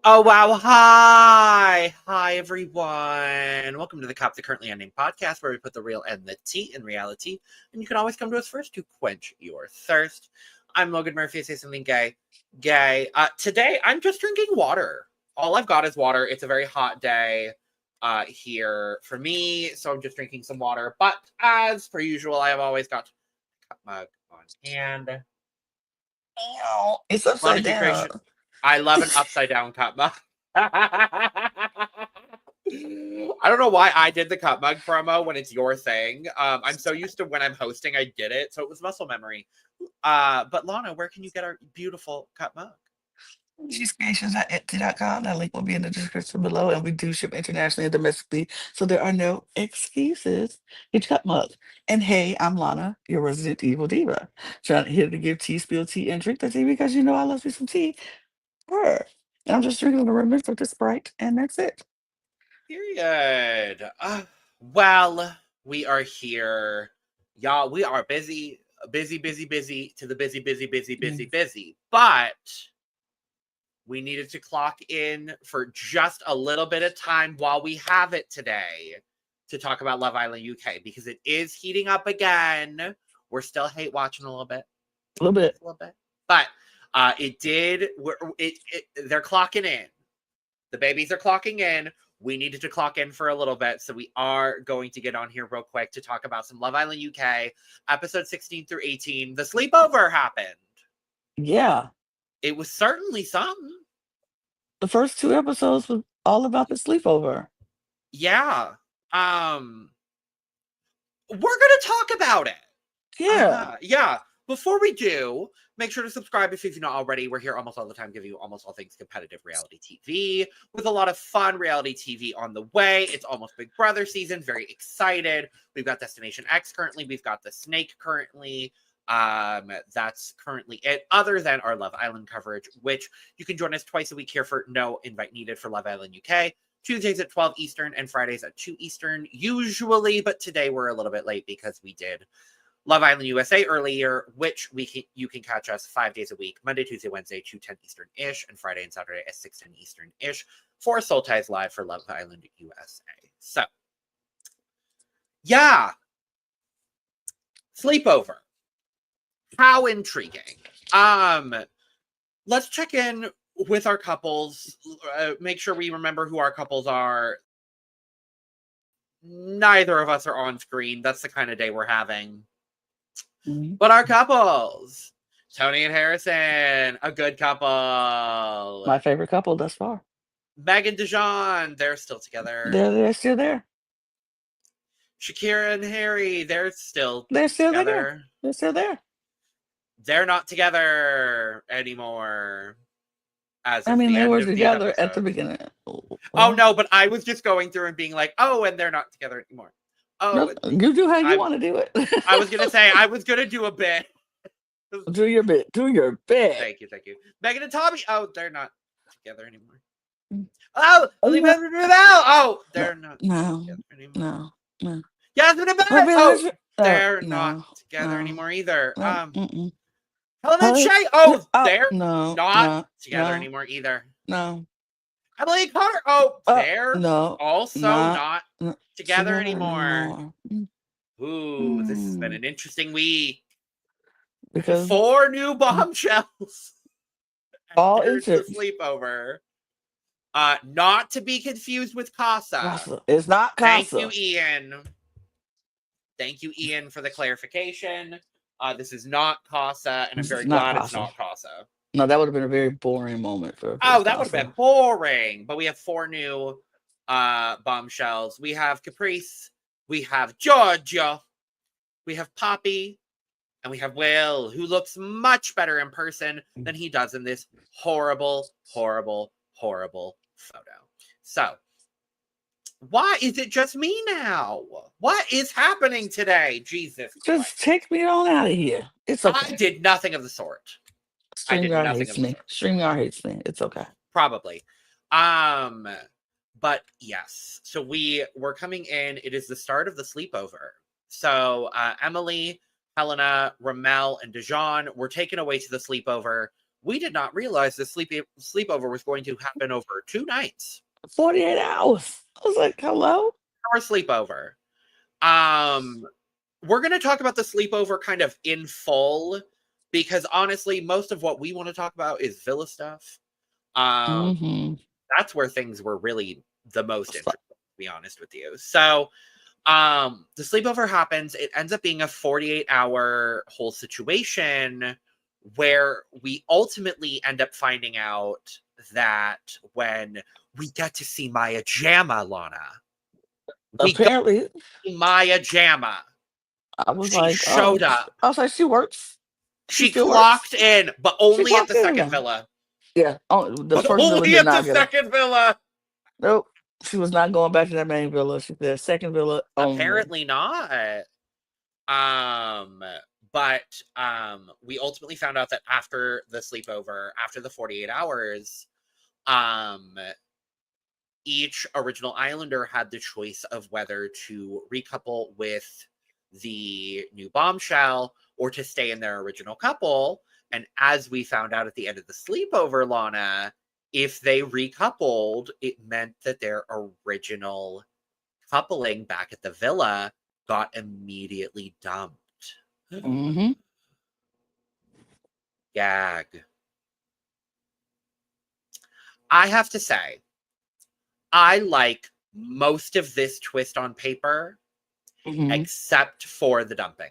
Oh, wow. Hi. Hi, everyone. Welcome to the Currently Unnamed Podcast, where we put the real and the tea in reality. And you can always come to us first to quench your thirst. I'm Logan Murphy. Say something gay. Today, I'm just drinking water. All I've got is water. It's a very hot day here for me, so I'm just drinking some water. But as per usual, I have always got a cup mug on hand. Ow, it's upside down. I love an upside down cup mug. I don't know why I did the cup mug promo when it's your thing. I'm so used to when I'm hosting, I did it. So it was muscle memory. But Lana, where can you get our beautiful cup mug? Creations@etsy.com. That link will be in the description below, and we do ship internationally and domestically, so there are no excuses. Get your cup mug. And hey, I'm Lana, your resident evil diva, trying here to give tea, spill tea, and drink the tea because you know I love me some tea. Her. And I'm just drinking a remnants of the Sprite, and that's it. Period. Well, we are here. Y'all, we are busy to the busy. But we needed to clock in for just a little bit of time while we have it today to talk about Love Island UK because it is heating up again. We're still hate watching a little bit. A little bit. But they're clocking in. The babies are clocking in. We needed to clock in for a little bit, so we are going to get on here real quick to talk about some Love Island UK, episode 16 through 18. The sleepover happened. Yeah. It was certainly something. The first 2 episodes was all about the sleepover. Yeah. We're gonna talk about it. Yeah. Yeah. Before we do, make sure to subscribe if you've not already. We're here almost all the time, giving you almost all things competitive reality TV with a lot of fun reality TV on the way. It's almost Big Brother season. Very excited. We've got Destination X currently. We've got The Snake currently. That's currently it, other than our Love Island coverage, which you can join us twice a week here for no invite needed for Love Island UK. Tuesdays at 12 Eastern and Fridays at 2 Eastern, usually, but today we're a little bit late because we did Love Island USA earlier, which you can catch us 5 days a week, Monday, Tuesday, Wednesday, 2:10 Eastern-ish, and Friday and Saturday at 6:10 Eastern-ish for Soul Ties Live for Love Island USA. So, yeah. Sleepover. How intriguing. Let's check in with our couples. Make sure we remember who our couples are. Neither of us are on screen. That's the kind of day we're having. Mm-hmm. But our couples, Tony and Harrison, a good couple. My favorite couple thus far. Meg and Dijon, they're still together. They're still there. Shakira and Harry, they're still together. They're still there. They're not together anymore. They were together at the beginning. Oh, no, but I was just going through and being like, oh, and they're not together anymore. Oh, no, you do how you want to do it. I was gonna say I was gonna do a bit. Do your bit. Thank you. Megan and Tommy. Oh, they're not together anymore. Oh, they're not together anymore. No. Yasmin and Beth. Oh, they're not together anymore either. Helen and Shay. Oh, they're not together anymore either. No. Emily and Connor. Oh, they're also not together anymore. Ooh, this has been an interesting week. Because 4 new bombshells. All into the sleepover. Not to be confused with Casa. It's not Casa. Thank you, Ian, for the clarification. This is not Casa, and I'm very glad it's not Casa. No, that would have been a very boring moment for. That would have been boring. But we have 4 new bombshells. We have Caprice, we have Georgia, we have Poppy, and we have Will, who looks much better in person than he does in this horrible photo. So, why is it just me now? What is happening today? Jesus Christ. Take me on out of here. It's okay. I did nothing of the sort. StreamYard hates me. StreamYard hates me. It's okay. Probably. But yes, so we're coming in. It is the start of the sleepover. So Emily, Helena, Ramel, and Dijon were taken away to the sleepover we did not realize the sleepover was going to happen over 2 nights. 48 hours. I was like, hello? Our sleepover. We're going to talk about the sleepover kind of in full because honestly, most of what we want to talk about is villa stuff. That's where things were really the most interesting, to be honest with you. So, the sleepover happens. It ends up being a 48-hour whole situation where we ultimately end up finding out that when we get to see Maya Jama, Lana. Apparently, Maya Jama. I was She like, oh, showed up. I was like, she works. She still clocked works. in, but She only at clocked the in second now. villa. Yeah, the But first villa only did at the not get her. second villa. Nope, she was not going back to that main villa. She said second villa only. Apparently not. But we ultimately found out that after the sleepover, after the 48 hours, each original Islander had the choice of whether to recouple with the new bombshell or to stay in their original couple. And as we found out at the end of the sleepover, Lana, if they recoupled, it meant that their original coupling back at the villa got immediately dumped. Gag. I have to say, I like most of this twist on paper, except for the dumping.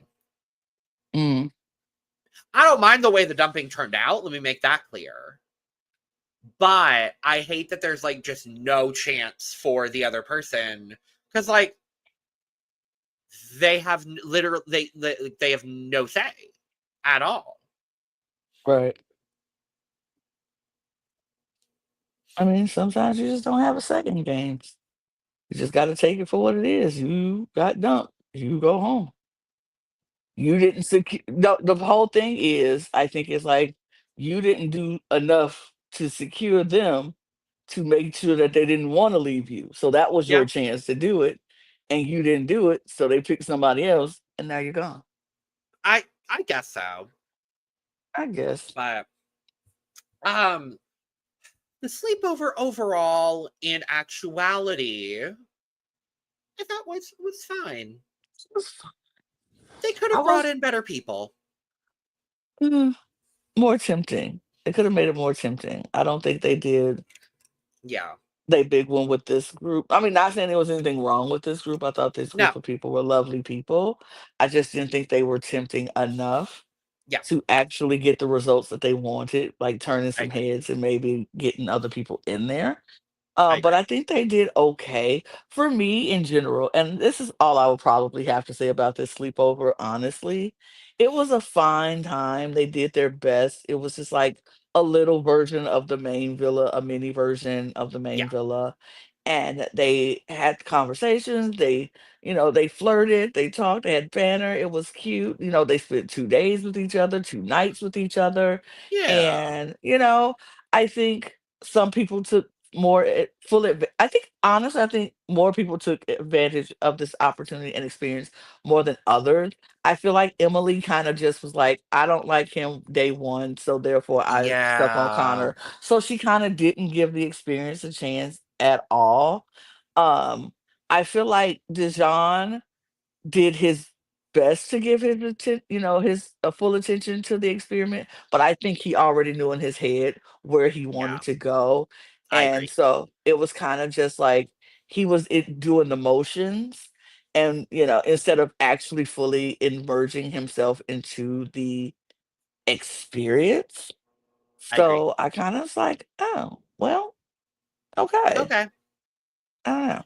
I don't mind the way the dumping turned out. Let me make that clear. But I hate that there's like just no chance for the other person because like they have literally they have no say at all. Right. I mean, sometimes you just don't have a second in games. You just got to take it for what it is. You got dumped. You go home. You didn't secure. The whole thing is, I think it's like you didn't do enough to secure them to make sure that they didn't want to leave you. So that was your Yeah, chance to do it, and you didn't do it. So they picked somebody else, and now you're gone. I guess so. I guess. But the sleepover overall, in actuality, I thought was fine. They could I have brought was in better people. more tempting. They could have made it more tempting. I don't think they did. Yeah. They big one with this group. I mean, not saying there was anything wrong with this group. I thought this No. group of people were lovely people. I just didn't think they were tempting enough Yeah. to actually get the results that they wanted, like turning I some agree. heads and maybe getting other people in there. I But agree. I think they did okay for me in general. And this is all I would probably have to say about this sleepover, honestly. It was a fine time. They did their best. It was just like a little version of the main villa, a mini version of the Yeah. main villa. And they had conversations. They flirted, they talked, they had banter. It was cute. They spent 2 days with each other, 2 nights with each other. Yeah. And, I think some people took more I think honestly, I think more people took advantage of this opportunity and experience more than others. I feel like Emily kind of just was like, I don't like him day one, so therefore I stuck on Yeah. Connor. So she kind of didn't give the experience a chance at all. Um, I feel like Dijon did his best to give his his full attention to the experiment, but I think he already knew in his head where he wanted Yeah. to go. I And agree. so it was kind of just like he was doing the motions and instead of actually fully immersing himself into the experience. I agree. So I kind of was like, oh, well, okay. Okay. I don't know.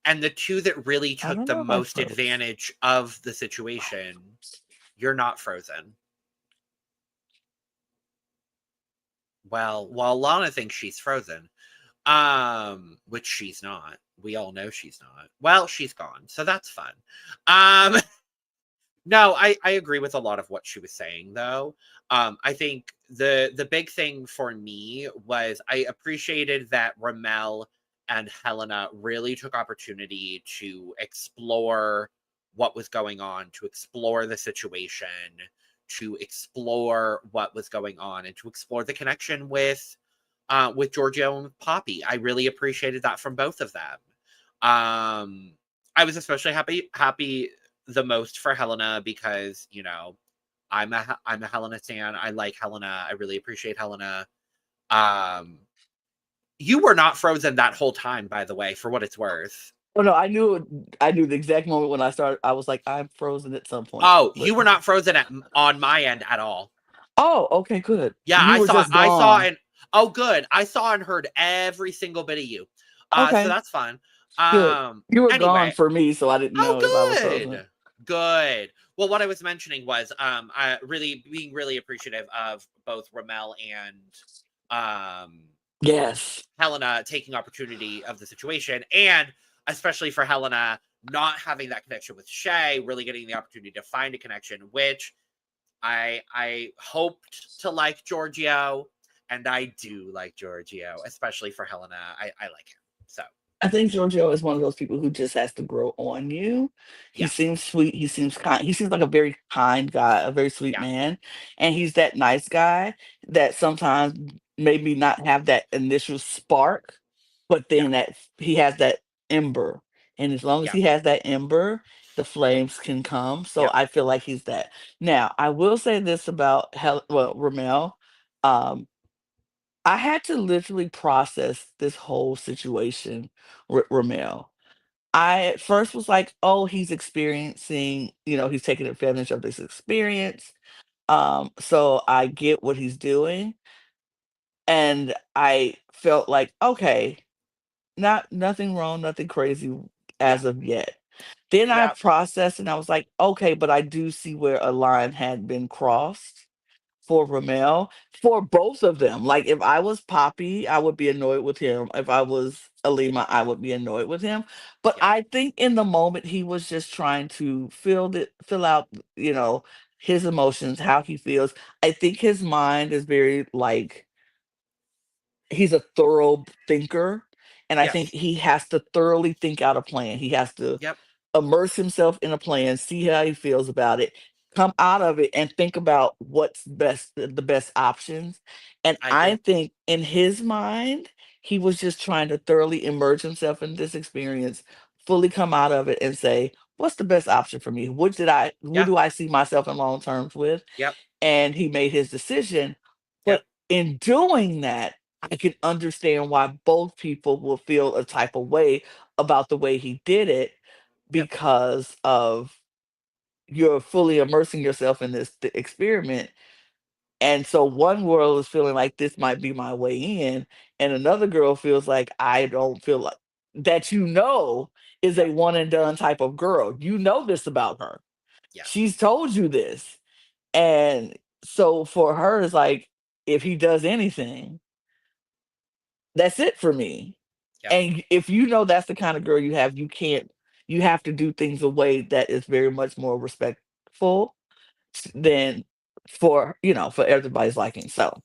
And the two that really I took don't the know if I most froze. advantage of the situation, you're not frozen. Well, while Lana thinks she's frozen, which she's not. We all know she's not. Well, she's gone, so that's fun. Um, no, I agree with a lot of what she was saying, though. I think the big thing for me was I appreciated that Ramel and Helena really took opportunity to explore what was going on, to explore the situation, to explore what was going on and to explore the connection with Giorgio and Poppy. I really appreciated that from both of them. I was especially happy the most for Helena because, you know, I'm a Helena stan. I like Helena. I really appreciate Helena. Um, you were not frozen that whole time, by the way, for what it's worth. Oh no, I knew the exact moment when I started. I was like, I'm frozen at some point. Oh, But you were not frozen on my end at all. oh, okay, good. Yeah, You were just I saw gone. and oh good. I saw and heard every single bit of you. So Okay, that's fun. good. You were gone Anyway, for me, so I didn't know if I oh was frozen. good. Good. Well, what I was mentioning was I really being really appreciative of both Ramel and um Yes. Helena taking opportunity of the situation, and especially for Helena not having that connection with Shay, really getting the opportunity to find a connection, which I hoped to like Giorgio, and I do like Giorgio, especially for Helena. I like him. So I think Giorgio is one of those people who just has to grow on you. He yeah, seems sweet. He seems kind. He seems like a very kind guy, a very sweet yeah, man. And he's that nice guy that sometimes maybe not have that initial spark, but yeah, then that he has that ember. And as long as yeah, he has that ember, the flames can come. So yeah, I feel like he's that. Now, I will say this about Ramel. Um, I had to literally process this whole situation with Ramel. I at first was like, "Oh, he's experiencing, he's taking advantage of this experience." So I get what he's doing, and I felt like, "Okay, nothing wrong, nothing crazy yeah, as of yet." Then I yeah, processed and I was like, "Okay, but I do see where a line had been crossed." For Ramel, for both of them. Like, if I was Poppy, I would be annoyed with him. If I was Alima, I would be annoyed with him. But yeah, I think in the moment he was just trying to fill out, you know, his emotions, how he feels. I think his mind is very like he's a thorough thinker, and I think yes, he has to thoroughly think out a plan. He has to yep, immerse himself in a plan, see how he feels about it, come out of it and think about what's best, the best options. And I I agree. think in his mind, he was just trying to thoroughly immerse himself in this experience, fully come out of it and say, what's the best option for me? What Yeah, do I see myself in long terms with? yep, And he made his decision. yep, But in doing that, I can understand why both people will feel a type of way about the way he did it yep, because of you're fully immersing yourself in this experiment. And so one world is feeling like this might be my way in, and another girl feels like I don't feel like that, is yeah, a one and done type of girl. You know this about her. yeah, She's told you this. And so for her, it's like, if he does anything, that's it for me. yep, And if you know that's the kind of girl you have, you have to do things a way that is very much more respectful than for everybody's liking. So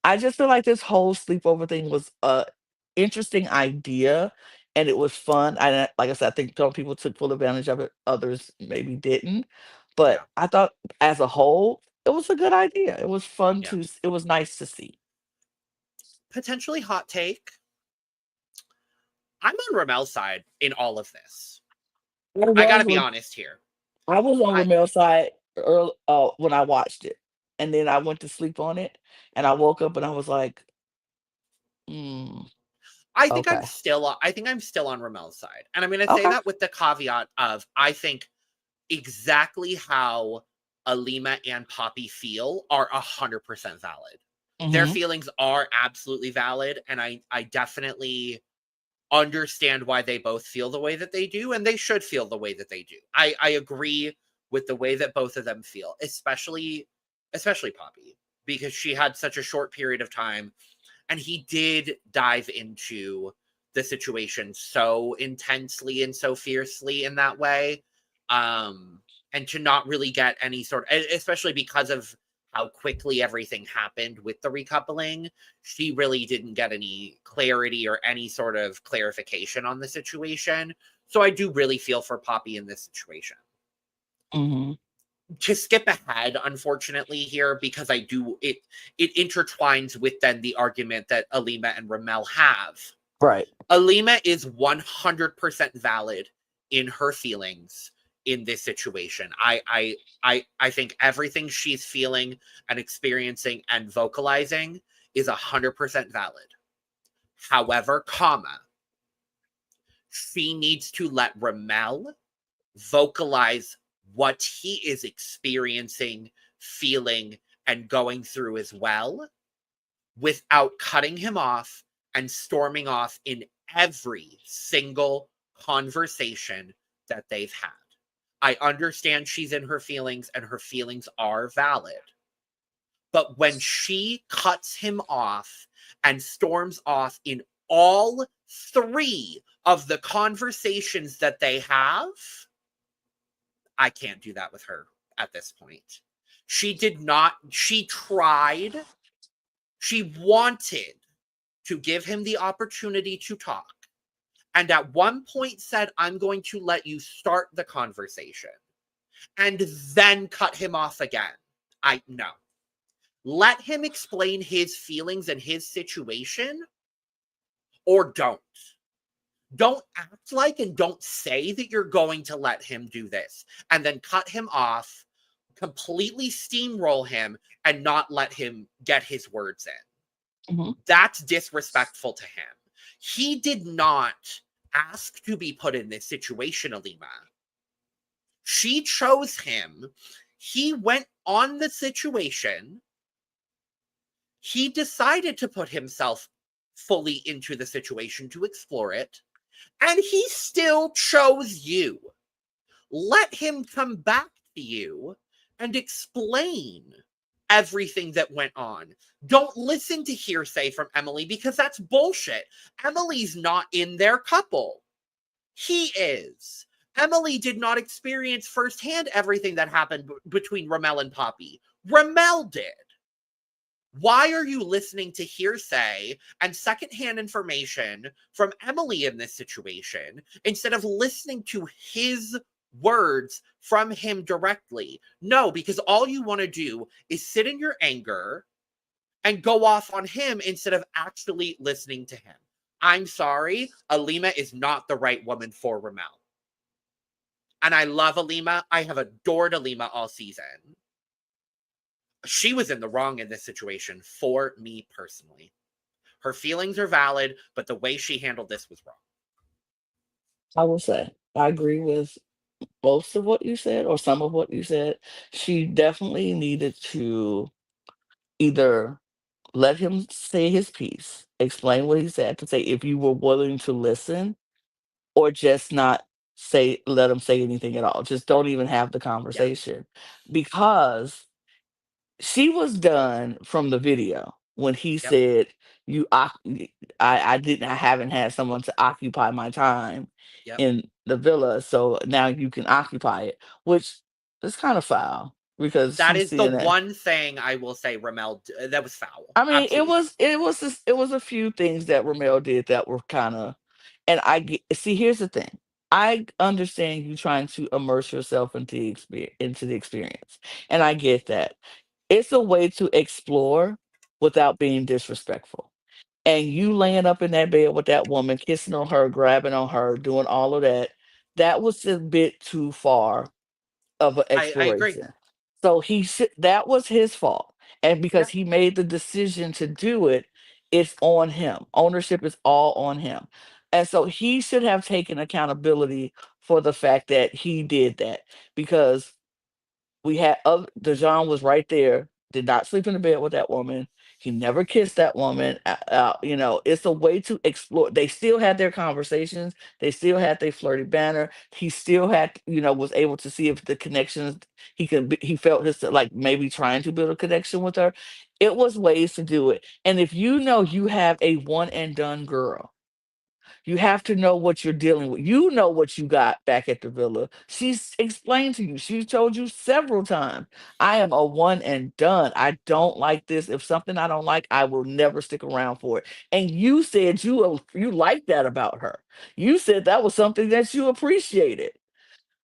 I just feel like this whole sleepover thing was a interesting idea and it was fun. Like I said, I think some people took full advantage of it, others maybe didn't. yeah, But I thought as a whole, it was a good idea. It was fun yeah. it was nice to see. Potentially hot take. I'm on Ramel's side in all of this. I I got was to be on honest here. I was on I Ramel's side when I watched it. And then I went to sleep on it and I woke up and I was like, mm, okay. I think I'm still on Ramel's side. And I'm going to say Okay. that with the caveat of I think exactly how Alima and Poppy feel are 100% valid. Their Hmm. feelings are absolutely valid, and I definitely understand why they both feel the way that they do, and they should feel the way that they do. I agree with the way that both of them feel, especially Poppy, because she had such a short period of time, and he did dive into the situation so intensely and so fiercely in that way. Um, and to not really get any especially because of how quickly everything happened with the recoupling, she really didn't get any clarity or any sort of clarification on the situation. So I do really feel for Poppy in this situation. Hmm. to skip ahead, unfortunately, here, because it intertwines with then the argument that Alima and Ramel have. Right. Alima is 100% valid in her feelings in this situation. I think everything she's feeling and experiencing and vocalizing is 100% valid. However, she needs to let Ramel vocalize what he is experiencing, feeling, and going through as well, without cutting him off and storming off in every single conversation that they've had. I understand she's in her feelings and her feelings are valid. But when she cuts him off and storms off in all three of the conversations that they have, I can't do that with her at this point. She did not, she tried, she wanted to give him the opportunity to talk. And at one point said, I'm going to let you start the conversation. And then cut him off again. No. Let him explain his feelings and his situation, or don't. Don't act like and don't say that you're going to let him do this and then cut him off, completely steamroll him, and not let him get his words in. Mm-hmm. That's disrespectful to him. He did not ask to be put in this situation, Alima. She chose him. He went on the situation. He decided to put himself fully into the situation to explore it. And he still chose you. Let him come back to you and explain everything that went on. Don't listen to hearsay from Emily, because that's bullshit. Emily's not in their couple. He is. Emily did not experience firsthand everything that happened between Ramel and Poppy. Ramel did. Why are you listening to hearsay and secondhand information from Emily in this situation instead of listening to his words from him directly? No, because all you want to do is sit in your anger and go off on him instead of actually listening to him. I'm sorry, Alima is not the right woman for Ramel. And I love Alima. I have adored Alima all season. She was in the wrong in this situation for me personally. Her feelings are valid, but the way she handled this was wrong. I will say, I agree with most of what you said or some of what you said. She definitely needed to either let him say his piece, explain what he said to say if you were willing to listen, or just not let him say anything at all. Just don't even have the Yeah. conversation. Because she was done from the video when he Yep. said, I haven't had someone to occupy my time Yep. in the villa, so now you can occupy it, which is kind of foul because That she's is the seeing that. one thing I will say Ramel, that was foul. I mean, Absolutely foul. it was a few things that Romeo did that were kind of, and see. Here's the thing. I understand you trying to immerse yourself into the experience, and I get that. It's a way to explore without being disrespectful. And you laying up in that bed with that woman, kissing on her, grabbing on her, doing all of that, that was a bit too far of an I agree. exploration. So that was his fault. And because Yeah. he made the decision to do it, it's on him. Ownership is all on him. And so he should have taken accountability for the fact that he did that, because we had Dejan was right there, did not sleep in the bed with that woman. He never kissed that woman. It's a way to explore. They still had their conversations. They still had their flirty banner. He still had, was able to see if the connections he felt his, like, maybe trying to build a connection with her. It was ways to do it. And if you know you have a one and done girl, you have to know what you're dealing with. You know what you got back at the villa. She's explained to you. She's told you several times, I am a one and done. I don't like this. If something I don't like, I will never stick around for it. And you said you like that about her. You said that was something that you appreciated.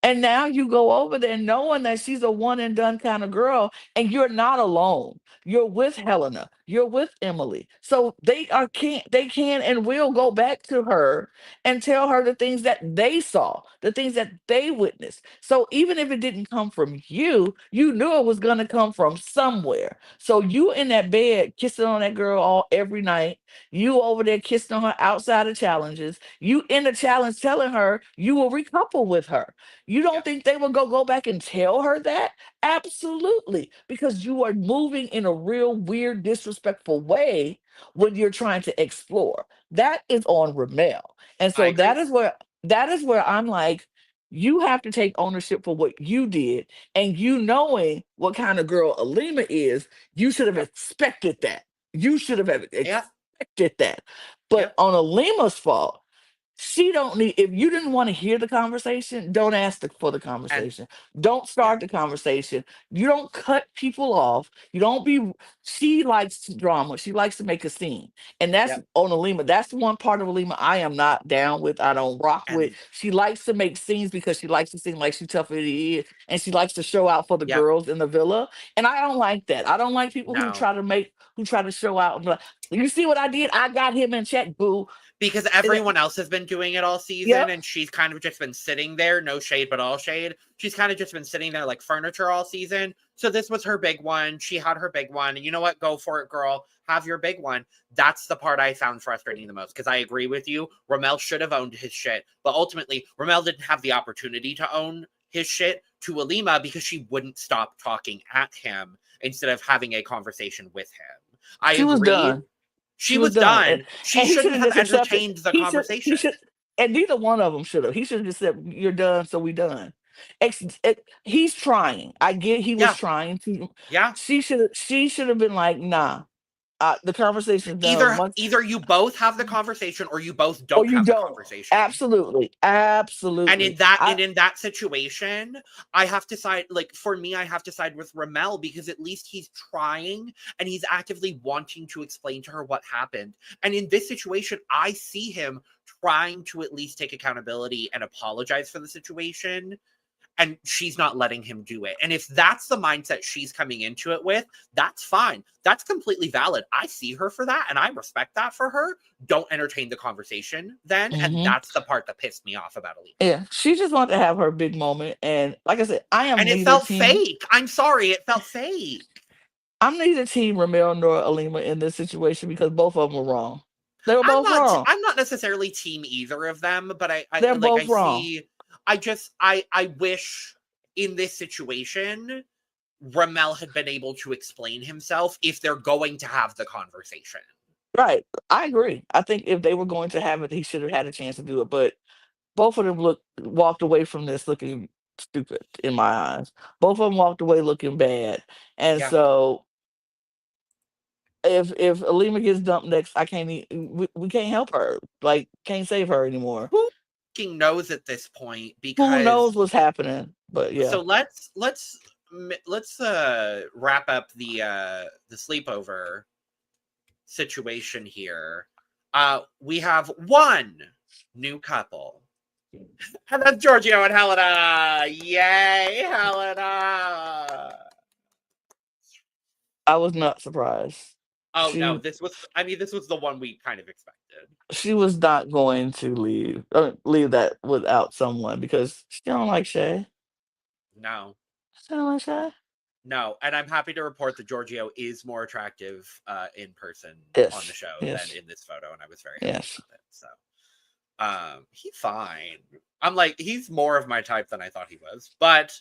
And now you go over there knowing that she's a one and done kind of girl, and you're not alone. You're with Helena. You're with Emily. So they can and will go back to her and tell her the things that they saw, the things that they witnessed. So even if it didn't come from you, you knew it was gonna come from somewhere. So you in that bed kissing on that girl all every night. You over there kissing on her outside of challenges. You in the challenge telling her you will recouple with her. You don't Yep. think they will go back and tell her that? Absolutely, because you are moving in a real weird, disrespectful way when you're trying to explore. That is on Ramel. And I so agree. that is where I'm like, you have to take ownership for what you did. And you knowing what kind of girl Alima is, you should have Yep. expected that. You should have Yep. expected that. But Yep. on Alima's fault, she don't need, if you didn't want to hear the conversation, don't ask for the And conversation. Don't yeah. start the conversation. You don't cut people off. You don't be, she likes drama. She likes to make a scene. And that's Yep. on Alima. That's the one part of Alima I am not down with. I don't rock with. And She likes to make scenes because she likes to seem like she's tougher than he is. And she likes to show out for the yep. girls in the villa. And I don't like that. I don't like people No. who try to show out and be like, you see what I did? I got him in check, boo. Because And everyone else has been doing it all season, yep. and she's kind of just been sitting there, no shade, but all shade. She's kind of just been sitting there like furniture all season. So this was her big one. She had her big one. And you know what? Go for it, girl. Have your big one. That's the part I found frustrating the most, because I agree with you. Ramel should have owned his shit. But ultimately, Ramel didn't have the opportunity to own his shit to Alima because she wouldn't stop talking at him instead of having a conversation with him. I She was agree. done. She She was was done. done. She And he should shouldn't have have just accepted. entertained the He conversation. should, and neither one of them should have. He should have just said, "You're done, so we done." He's trying. I get he was Yeah. trying to. Yeah. She should have been like, "Nah, the conversation's done. Once Either you both have the conversation or you both or don't you have the don't." conversation. Absolutely, And absolutely. in that situation, I have to side, like, for me, I have to side with Ramel, because at least he's trying and he's actively wanting to explain to her what happened. And in this situation, I see him trying to at least take accountability and apologize for the situation. And she's not letting him do it. And if that's the mindset she's coming into it with, that's fine. That's completely valid. I see her for that, and I respect that for her. Don't entertain the conversation then. And Mhm. that's the part that pissed me off about Alima. Yeah, she just wanted to have her big moment, and like I said, I am And it neither felt team. fake. I'm sorry, it felt fake. I'm neither team Ramel nor Alima in this situation because both of them were wrong. They were both wrong. I'm not necessarily team either of them, but I They're like, I both wrong. see, I wish in this situation Ramel had been able to explain himself if they're going to have the conversation. Right. I agree. I think if they were going to have it, he should have had a chance to do it. But both of them walked away from this looking stupid in my eyes. Both of them walked away looking bad. And Yeah. so if Alima gets dumped next, I can't we can't help her. Like can't save her anymore. Who fucking knows at this point? Who Because knows what's happening? But yeah. so let's wrap up the sleepover situation here. We have one new couple, and that's Giorgio and Helena. Yay, Helena! I was not surprised. Oh no, She this was the one we kind of expected. she was not going to leave that without someone because she don't like Shay. No. She don't like Shay. No, and I'm happy to report that Giorgio is more attractive in person on the Yes. show than Yes. in this photo, and I was very happy Yes. about it. So he's fine. I'm like, he's more of my type than I thought he was. But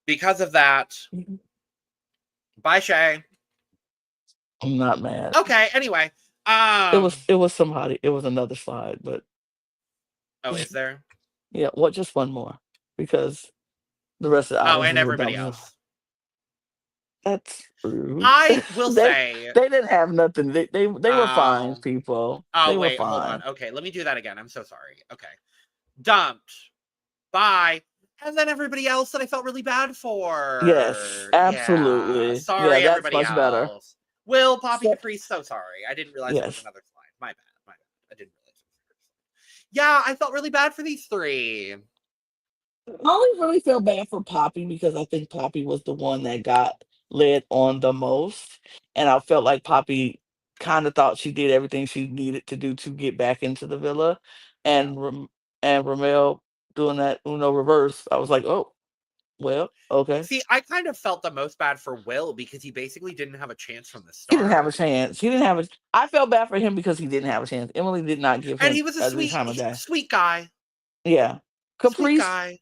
because of that, bye Shay. I'm not mad. Okay, anyway. It was somebody. It was another slide, but Oh, is there? yeah, what just one more because the rest of the Oh, islands and were everybody dumb enough. else. That's rude. I will say, They didn't have nothing. They were fine oh, people. oh They were wait, hold on. fine. Okay, let me do that again. I'm so sorry. Okay. Dumped. Bye. And then everybody else that I felt really bad Yes, for. Yeah. absolutely. Yeah, Sorry, that's everybody much better. else. Will, Poppy So, Caprice, so sorry. I didn't realize it was yes. another slide. My bad. My bad. I didn't realize it was another slide. Yeah, I felt really bad for these three. I only really felt bad for Poppy because I think Poppy was the one that got led on the most, and I felt like Poppy kind of thought she did everything she needed to do to get back into the villa, Yeah. and and Ramel doing that Uno reverse. I was like, oh well, okay. See, I kind of felt the most bad for Will because he basically didn't have a chance from the He didn't have a start. chance. He didn't have a. I felt bad for him because he didn't have a chance. Emily did not give And him he was a the time of day. sweet guy. Yeah, Sweet Caprice. guy.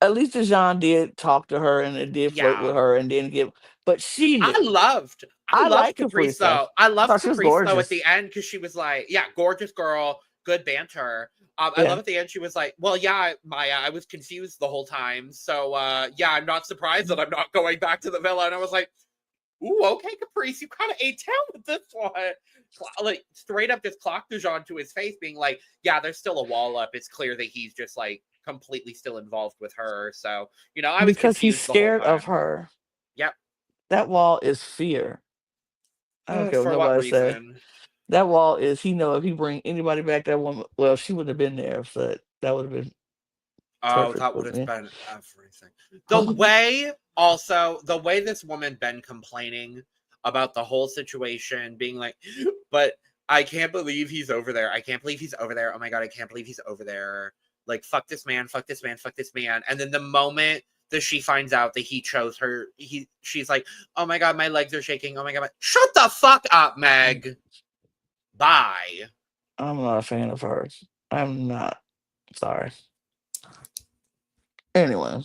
At least Jean did talk to her and it did flirt with Yeah. her and didn't give. But she I knew. loved I I loved like Caprice Caprice though. though. I I loved thought she was Caprice though at gorgeous. the end because she was like, yeah, gorgeous girl, good banter. I Yeah, love at the end she was like, well, yeah, Maya, I was confused the whole time. So yeah, I'm not surprised that I'm not going back to the villa. And I was like, ooh, okay, Caprice, you kind of ate down with this one. Like straight up just clocked Dijon to his face, being like, yeah, there's still a wall up. It's clear that he's just like completely still involved with her. So, I was because he's confused the whole scared of time. her. Yep. That wall is fear. I don't care what For what nobody say. reason? That wall is he know if he bring anybody back that woman. Well, she wouldn't have been there, so that would have been Oh, torture that for would have me. been everything. The way this woman been complaining about the whole situation, being like, but I can't believe he's over there. I can't believe he's over there. Oh my God, I can't believe he's over there. Like, fuck this man, fuck this man, fuck this man. And then the moment that she finds out that he chose her, she's like, oh my God, my legs are shaking. Oh my God, shut the fuck up, Meg. Bye. I'm not a fan of hers. I'm not. Sorry. Anyway,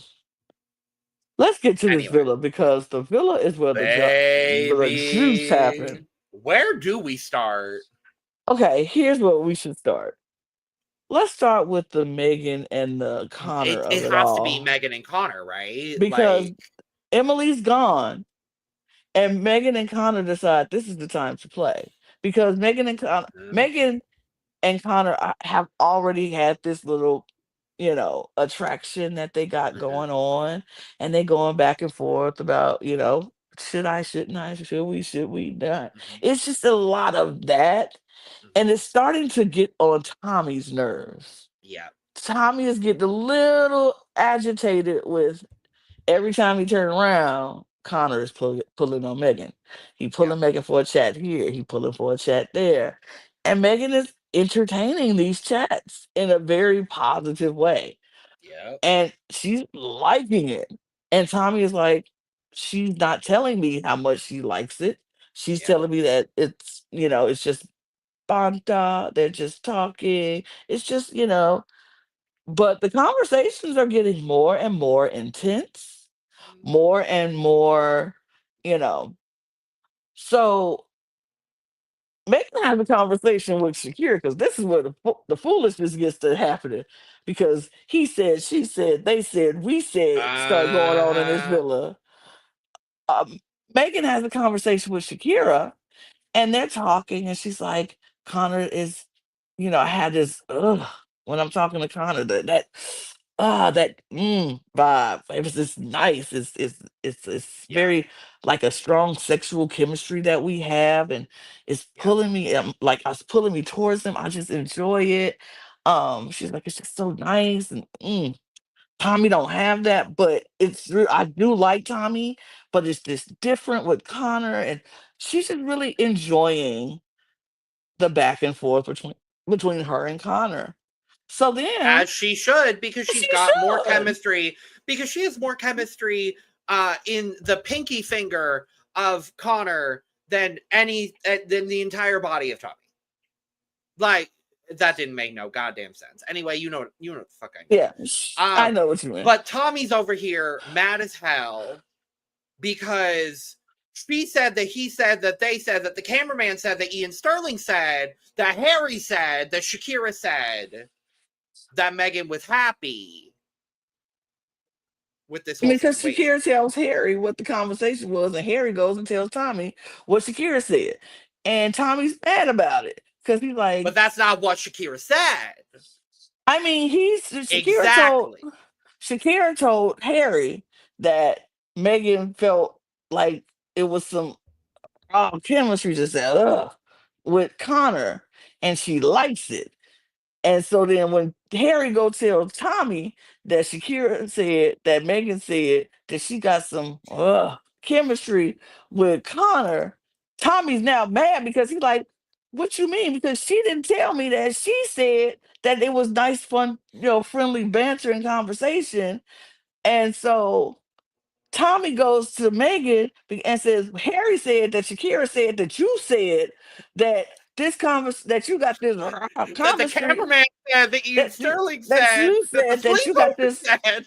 let's get to this Anyway, villa because the villa is where the juice baby. happened. Where do we start? Okay, here's where we should start. Let's start with the Megan and the Connor It of it it has to be all Megan and Connor, right? because Like, Emily's gone and Megan and Connor decide this is the time to play because mm, Megan and Connor have already had this little, attraction that they got mhm, going on, and they going back and forth about, should I, shouldn't I, should we not? mhm, It's just a lot of that, mhm. and it's starting to get on Tommy's nerves. Yeah, Tommy is getting a little agitated with every time he turn around, Connor is pulling on Megan. He yeah, pulling Megan for a chat here. He pulling for a chat there. And Megan is entertaining these chats in a very positive way. yeah, And she's liking it. And Tommy is like, she's not telling me how much she likes it. She's yeah, telling me that it's just banta. They're just talking. It's just, but the conversations are getting more and more intense, mhm, more and more, you know. So Megan have a conversation with Shakira because this is where the foolishness gets to happening. Because he said, she said, they said, we said, start going on in this uh-huh, villa. Um, Megan has a conversation with Shakira and they're talking, and she's like, Connor is, I had this when I'm talking to Connor, that vibe. It was just nice. It's yeah, very like a strong sexual chemistry that we have, and it's yeah, pulling me like it's pulling me towards him. I just enjoy it. She's like, it's just so nice, and Tommy don't have that, but I do like Tommy, but it's just different with Connor, and she's just really enjoying the back and forth between her and Connor. So then as she should, because she's she got more should. chemistry. Because she has more chemistry in the pinky finger of Connor than the entire body of Tommy. Like, that didn't make no goddamn sense. Anyway, you know what the fuck I mean. Yeah, I Um, know what you mean. but Tommy's over here mad as hell because she said that he said that they said that the cameraman said that Ian Sterling said that Harry said that Shakira said that Megan was happy with this whole Because situation. Shakira tells Harry what the conversation was, and Harry goes and tells Tommy what Shakira said. And Tommy's mad about it. Because he's But like, that's not what Shakira said. I mean, Exactly. Shakira told Harry that Megan felt like it was some chemistry just said with Connor, and she likes it. And so then when Harry go tell Tommy that Shakira said that Megan said that she got some chemistry with Connor, Tommy's now mad because he's like, what you mean? Because she didn't tell me that. She said that it was nice, fun, friendly banter and conversation. And so Tommy goes to Megan and says, Harry said that Shakira said that you said that that you got this That the chemistry cameraman said, that you, that you Sterling that said, you that the said that you got sleepover this said.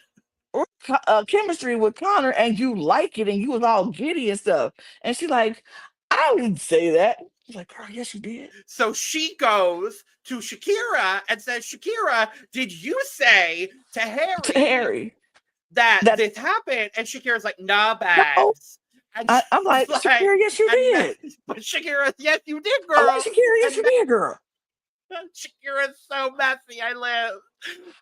chemistry with Connor and you like it and you was all giddy and stuff. And she's like, I didn't say that. I was like, girl, yes, you did. So she goes to Shakira and says, Shakira, did you say to To Harry Harry that that this happened? And Shakira's like, nah, no. babes. And I'm she's like, like, Shakira, yes, you did. but Shakira, yes, you did, I'm like, girl. Shakira, yes, you And did, girl. Shakira's so messy, I live.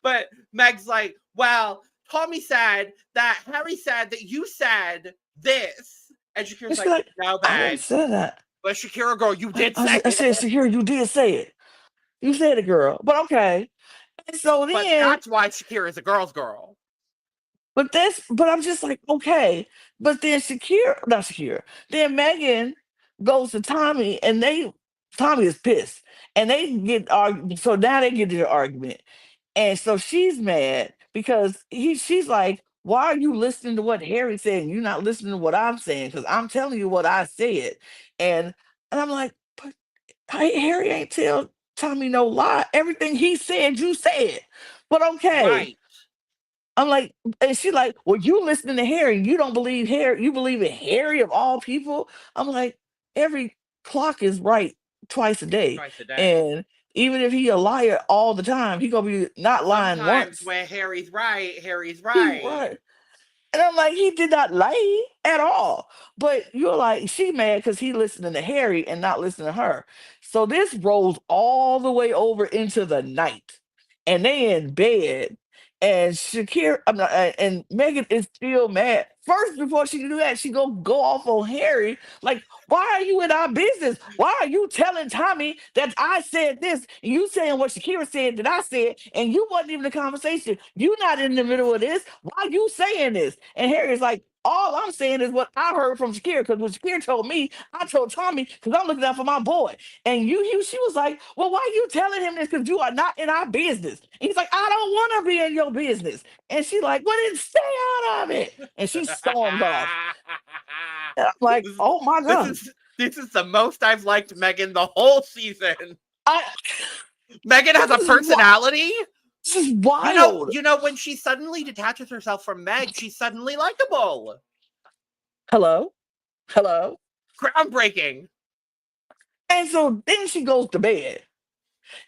But Meg's like, well, Tommy said that Harry said that you said this. And Shakira's And she's like, like, no, I didn't babes. say that. But Shakira, girl, you did say I said, it. Shakira, you did say it. You said it, girl. But okay. And so But then, that's why Shakira is a girl's girl. but I'm just like, okay. But then not Shakira, then Megan goes to Tommy and Tommy is pissed. And they get argued. So now they get into an argument. And so she's mad because she's like, why are you listening to what Harry said and you're not listening to what I'm saying? Because I'm telling you what I said. And I'm like, but Harry ain't tell Tommy no lie. Everything he said, you said. But okay. Right. I'm like, and she's like, well, you listening to Harry. You don't believe Harry. You believe in Harry of all people. I'm like, every clock is right twice a day. Twice a day. And even if he a liar all the time, he gonna be not lying Sometimes once. when Harry's right, Harry's He right. right. And I'm like, he did not lie at all. But you're like, she mad because he listening to Harry and not listening to her. So this rolls all the way over into the night. And they in bed. And Shakira, I'm not, and Megan is still mad. First, before she can do that, she go off on Harry. Like, why are you in our business? Why are you telling Tommy that I said this? And you saying what Shakira said that I said, and you wasn't even in the conversation. You not in the middle of this. Why are you saying this? And Harry's like, all I'm saying is what I heard from Shakira, because when Shakira told me, I told Tommy, because I'm looking out for my boy. And she was like, well, why are you telling him this? Because you are not in our business. And he's like, I don't want to be in your business. And she's like, well, then stay out of it. And she storms off. And I'm like, oh my this God. is this is the most I've liked Megan the whole season. I, Megan has a this is wi- personality. this is wild. When she suddenly detaches herself from Meg, she's suddenly likable. Hello? Hello? Groundbreaking. And so then she goes to bed.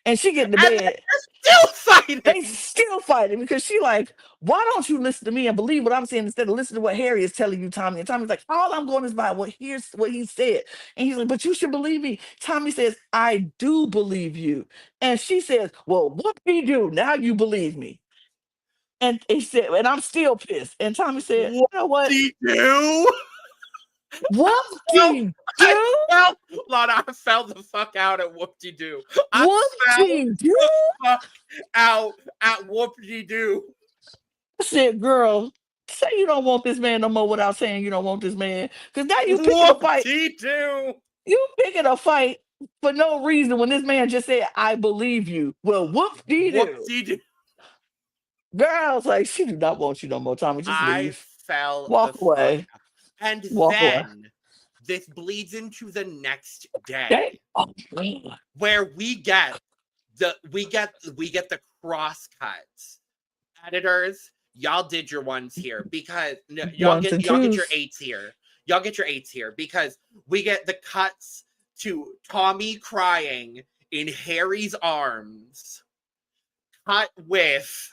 And she get to And bed. they're still fighting. They still fighting because she like, why don't you listen to me and believe what I'm saying instead of listen to what Harry is telling you, Tommy? And Tommy's like, all I'm going is by what he said. And he's like, but you should believe me. Tommy says, I do believe you. And she says, well, what do you do? Now you believe me. And he said, and I'm still pissed. And Tommy said, you What know what? do you do? What do Well, you I do? fell, Lana, I fell the fuck out at whoop-de-doo. I What do fell you do? the fuck out at whoop-de-doo. I said, girl, say you don't want this man no more without saying you don't want this man. Because now you picking a fight. Whoop-de-doo. You picking a fight for no reason when this man just said, I believe you. Well, whoop dee doo. Whoop-de-doo. Girl, I was like, she do not want you no more, Tommy. Just I leave. fell the Walk fuck away. out. And Walk away. then this bleeds into the next day Okay. Oh, God. where we get the cross cuts. Editors, y'all did your ones here because Ones and y'all get your twos. eights here. Y'all get your eights here because we get the cuts to Tommy crying in Harry's arms. Cut with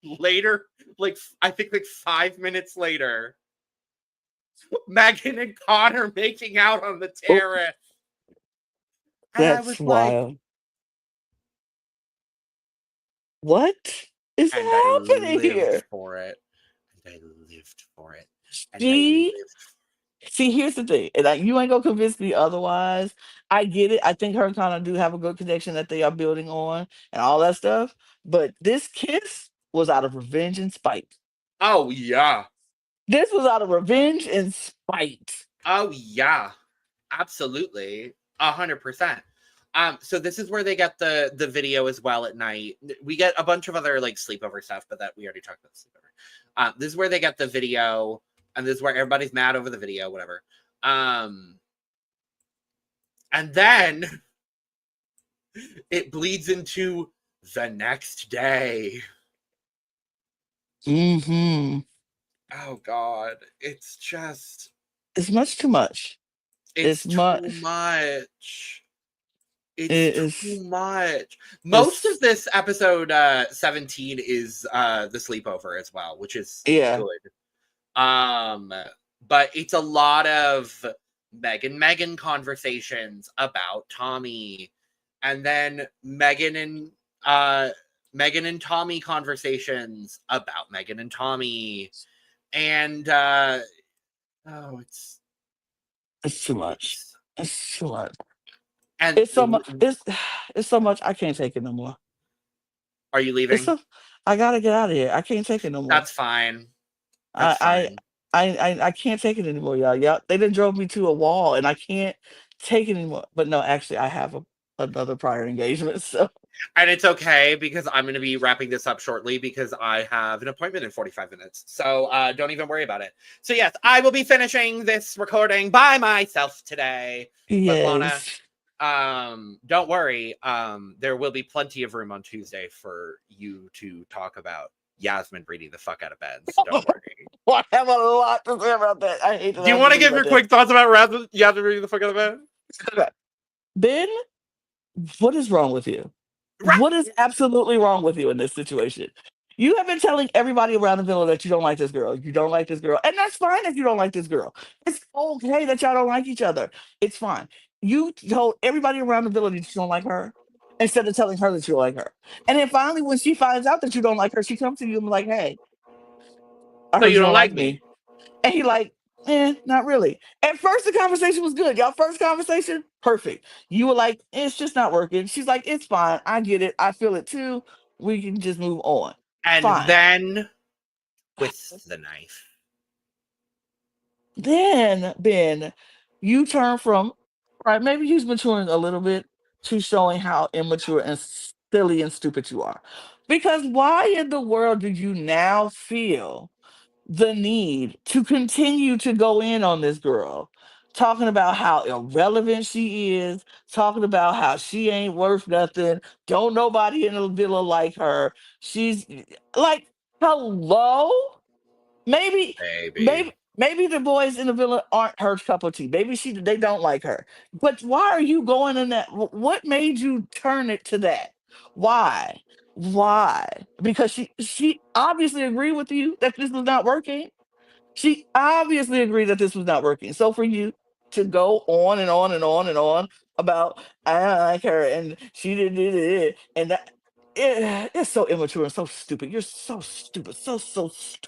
later, like I think like 5 minutes later, Megan and Connor making out on the Oh, terrace. And I that's was like, wild. What is and I happening lived here? for it. And I lived for it. And I She lived. See, here's the thing, and you ain't gonna convince me otherwise. I get it. I think her and Connor do have a good connection that they are building on and all that stuff. But this kiss was out of revenge and spite. Oh yeah. This was out of revenge and spite. Oh yeah. Absolutely. 100%. So this is where they get the video as well at night. We get a bunch of other like sleepover stuff, but that we already talked about sleepover. This is where they get the video, and this is where everybody's mad over the video, whatever. And then it bleeds into the next day. Mm-hmm. Oh God. It's just It's much too much. it's It's too much. much. It's It too is. much. Most of It's this episode 17 is the sleepover as well, which is yeah. good. But it's a lot of Megan conversations about Tommy, and then Megan and Tommy conversations about Megan and Tommy. And oh, It's too much. it's It's too much. and It's so much. It's so much. I can't take it no more. are you It's leaving? so. I gotta get out of here. I can't take it no more. That's fine. That's I fine. I can't take it anymore, y'all. Y'all, they done drove me to a wall, and I can't take it anymore. But no, actually, I have another prior engagement, so And it's okay because I'm going to be wrapping this up shortly because I have an appointment in 45 minutes. So don't even worry about it. So, yes, I will be finishing this recording by myself today. But Lana, yes. don't worry. There will be plenty of room on Tuesday for you to talk about Yasmin reading the fuck out of bed. So don't worry. Well, I have a lot to say about that. I hate that Do I you have to want to think give about your that. quick thoughts about Yasmin reading the fuck out of bed? Okay. Ben, what is wrong with you? Right. What is absolutely wrong with you in this situation? You have been telling everybody around the villa that you don't like this girl. You don't like this girl. And that's fine if you don't like this girl. It's okay that y'all don't like each other. It's fine. You told everybody around the villa that you don't like her instead of telling her that you don't like her. And then finally, when she finds out that you don't like her, she comes to you and be like, hey, I So heard you you don't don't like like me? me. And he like, not really. At first, the conversation was good. Y'all first conversation, perfect. You were like, it's just not working. She's like, it's fine. I get it. I feel it too. We can just move on. And Fine. then with the knife. Then, Ben, you turn from, right, maybe he's maturing a little bit to showing how immature and silly and stupid you are. Because why in the world do you now feel the need to continue to go in on this girl, talking about how irrelevant she is, talking about how she ain't worth nothing, don't nobody in the villa like her. She's like, hello? Maybe, Baby. maybe the boys in the villa aren't her cup of tea. Maybe they don't like her. But why are you going in that? What made you turn it to that? Why? Why? Because she obviously agreed with you that this was not working. She obviously agreed that this was not working. So for you to go on and on and on and on about I don't like her and she did it and that it's so immature and so stupid. You're so stupid.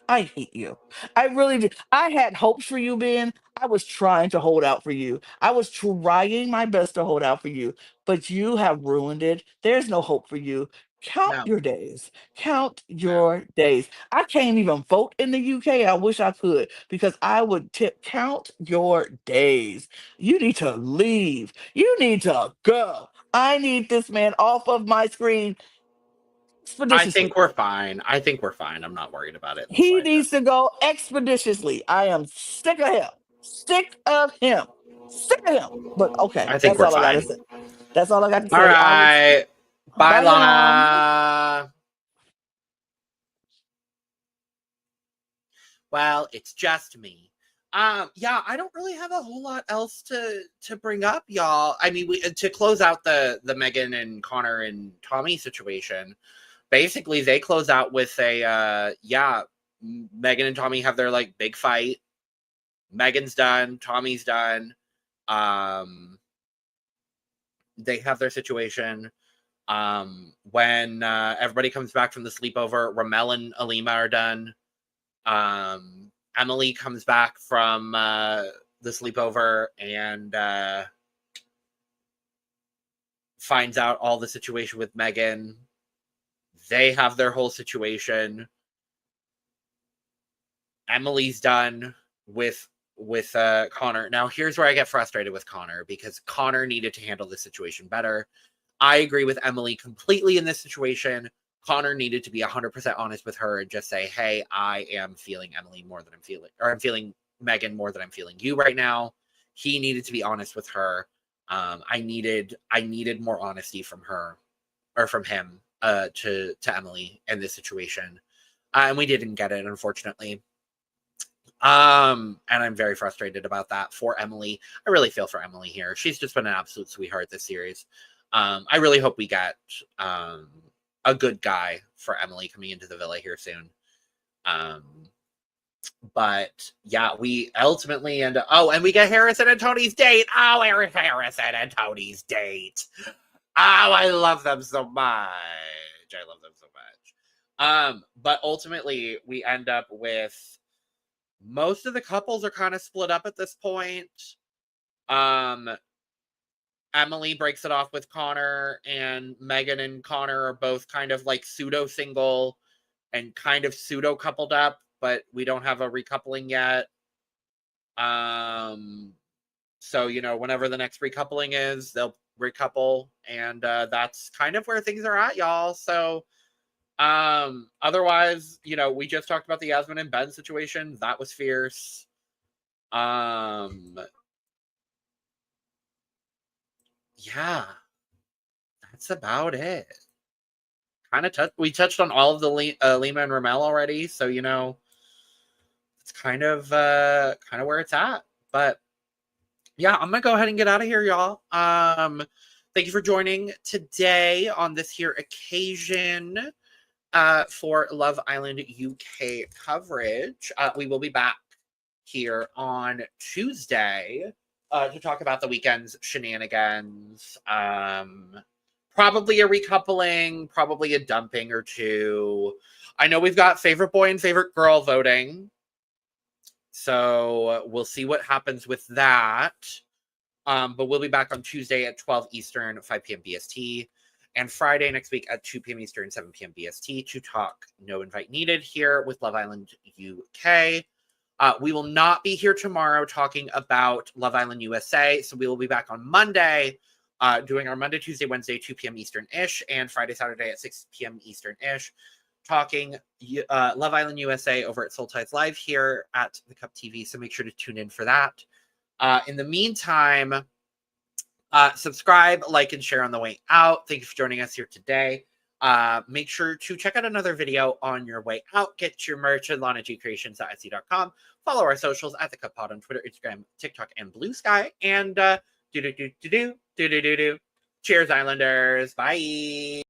I hate you. I really do. I had hopes for you, Ben. I was trying to hold out for you. I was trying my best to hold out for you, but you have ruined it. There's no hope for you. Count No. your days. Count No. your days. I can't even vote in the UK. I wish I could because I would tip count your days. You need to leave. You need to go. I need this man off of my screen I think expeditiously. we're fine. I think we're fine. I'm not worried about it in the He needs slightest. to go expeditiously. I am sick of him. Sick of him. Sick of him. But okay, I think that's we're all I got to fine. say. That's all I got to All say. I will. right. Bye, Bye, y'all. Lana. Well, it's just me. Yeah, I don't really have a whole lot else to bring up, y'all. I mean, to close out the Megan and Connor and Tommy situation. Basically, they close out with a yeah. Megan and Tommy have their like big fight. Megan's done. Tommy's done. Um, they have their situation. When everybody comes back from the sleepover, Ramel and Alima are done. Emily comes back from the sleepover and finds out all the situation with Megan. They have their whole situation. Emily's done with Connor. Now, here's where I get frustrated with Connor, because Connor needed to handle this situation better. I agree with Emily completely in this situation. Connor needed to be 100% honest with her and just say, hey, I am feeling Emily more than I'm feeling, or I'm feeling Megan more than I'm feeling you right now. He needed to be honest with her. I needed more honesty from her, or from him, to Emily in this situation. And we didn't get it, unfortunately. And I'm very frustrated about that for Emily. I really feel for Emily here. She's just been an absolute sweetheart this series. I really hope we get a good guy for Emily coming into the villa here soon. But yeah, we ultimately end up, and we get Harrison and Tony's date. Oh, Harrison and Tony's date. Oh, I love them so much. But ultimately we end up with, most of the couples are kind of split up at this point. Emily breaks it off with Connor, and Megan and Connor are both kind of like pseudo single and kind of pseudo coupled up, but we don't have a recoupling yet. So, you know, whenever the next recoupling is, they'll recouple, and that's kind of where things are at, y'all. So otherwise, you know, we just talked about the Yasmin and Ben situation. That was fierce. Yeah, that's about it. We touched on all of the Lima and Ramel already, so you know, it's kind of where it's at. But yeah, I'm gonna go ahead and get out of here, y'all. Thank you for joining today on this here occasion for Love Island UK coverage. We will be back here on Tuesday to talk about the weekend's shenanigans. Probably a recoupling, probably a dumping or two. I know we've got favorite boy and favorite girl voting, so we'll see what happens with that. But we'll be back on Tuesday at 12 Eastern, 5 p.m. BST, and Friday next week at 2 p.m. Eastern, 7 p.m. BST to talk No Invite Needed here with Love Island UK. We will not be here tomorrow talking about Love Island USA, so we will be back on Monday doing our Monday, Tuesday, Wednesday, 2 p.m. Eastern-ish, and Friday, Saturday at 6 p.m. Eastern-ish, talking Love Island USA over at Soul Ties Live here at the Cup TV, so make sure to tune in for that. In the meantime, subscribe, like, and share on the way out. Thank you for joining us here today. Make sure to check out another video on your way out. Get your merch at lanagcreations.etsy.com. Follow our socials at the Cup Pod on Twitter, Instagram, TikTok, and Blue Sky. And Cheers, Islanders. Bye.